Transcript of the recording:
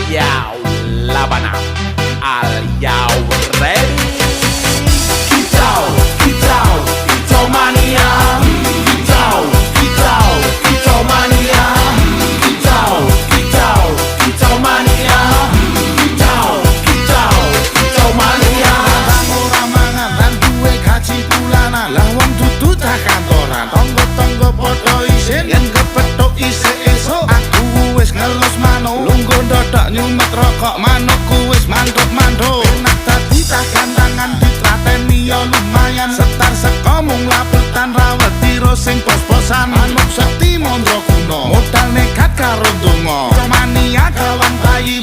Yo, Labana, are you ready? Kicau mania. Kicau mania. Kicau mania. Kicau mania. Ora mangan lan duwe gaji bulanan, lah wong dudu tak kantoran. Tonggo-tonggo padha isin yen kepethuk isih esuk. Aku wis ngelus manuk, lungguh ndodok nyumet rokok, manukku wis manduk-manduk. Enak dadi tak gantangan ditrateni ya lumayan. Setar seko mung laputan rawet tiro sing pos-posan. Manuk sekti mondro kuno, modal nekat karo donga. Mania kawan bayi